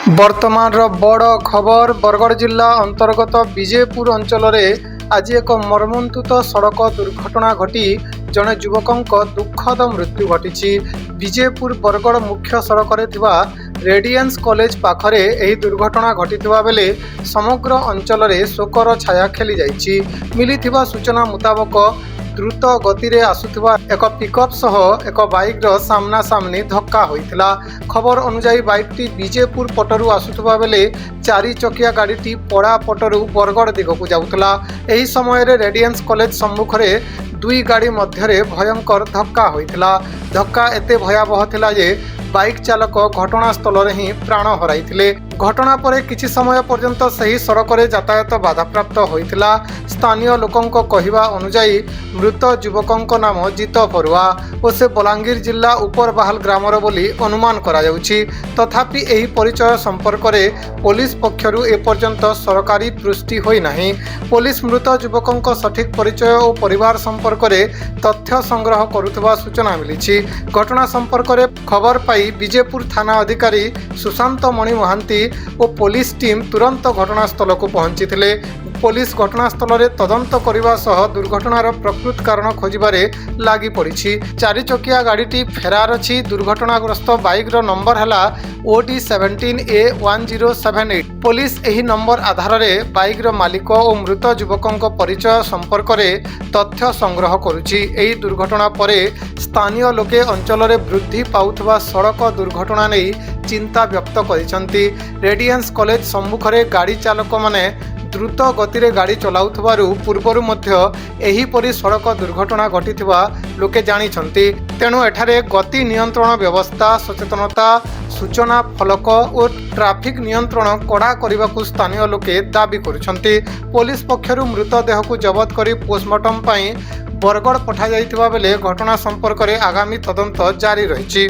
वर्तमान बड़ खबर बरगढ़ जिला अंतर्गत विजयपुर अंचल आज एक मर्मन्तुत सड़क दुर्घटना घटी जड़े युवक दुखद मृत्यु घटी। विजयपुर बरगढ़ मुख्य सड़क रेडियंस कॉलेज पाखरे यह दुर्घटना घटी बेले समग्र अंचल शोकर छाया खेली जाइछि। मिलिथिबा सूचना मुताबक द्रुत गति रे आसुथिबा एक पिकअप सह एक बाइक रो सामना सामनी धक्का होइथिला। खबर अनुसार बाइकटी विजयपुर पटरु आसुथिबा बेले चारि चकिया गाड़ीटी पड़ा पटरु बरगढ़ दिगकु जाउथला। एही समय रे रेडियंस कॉलेज सम्मुख रे दुई गाड़ी मध्य भयंकर धक्का होइथिला। धक्का एते भयावह थिला जे बाइक चालक घटनास्थल रे ही प्राण हराइथिले। घटना परे किछि समय पर्यंत सही सड़क रे यातायात बाधाप्राप्त होइथिला। स्थानीय लोकंक कहिबा अनुसार मृत युवकंक नाम जीत बरुआ और से बलांगीर जिला उपरबाहाल ग्रामर बोली अनुमान करा जाउछि। तथापि एही परिचय संपर्क में पुलिस पक्षरु एपर्यंत सरकारी पुष्टि होई नाही। पुलिस मृत युवकंक सठिक परिचय और परिवार संपर्क में तथ्य संग्रह करुवा सूचना मिली। घटना संपर्क में खबर पाई विजयपुर थाना अधिकारी सुशांत मणि महांती और पुलिस टीम तुरंत घटनास्थल को पहुंची। पुलिस घटनास्थल में तदंत करने सह दुर्घटनार प्रकृत कारण खोजबारे लगी पड़ी। चारि चकिया गाड़ीटी फेरार अच्छी। दुर्घटनाग्रस्त बाइक नंबर है OD17A1078। पुलिस यही नंबर आधार में बाइक मालिक और मृत युवकों परिचय संपर्क में तथ्य संग्रह करुच्ची। यही दुर्घटना पर स्थानीय लोके अंचल में वृद्धि पाउथबा सड़क दुर्घटना नहीं चिंता व्यक्त करिसेंती। रेडियंस कॉलेज सम्मुख में गाड़ी चालक माने द्रुत गति रे गाड़ी चलाउथबारु पूर्वरु मध्य एहीपरि सड़क दुर्घटना घटिथिबा लोके जानिछंती। तेणु एठारे गति नियंत्रण व्यवस्था सचेतनता सूचना फलक और ट्रैफिक नियंत्रण कड़ा करने स्थानीय लोके दाबी करुछंती। पुलिस पक्षरु मृतदेह को जबत करी पोस्टमार्टम पई बरगढ़ पठा जाइथिबा बेले घटना संपर्क में आगामी तदंत जारी रहिछि।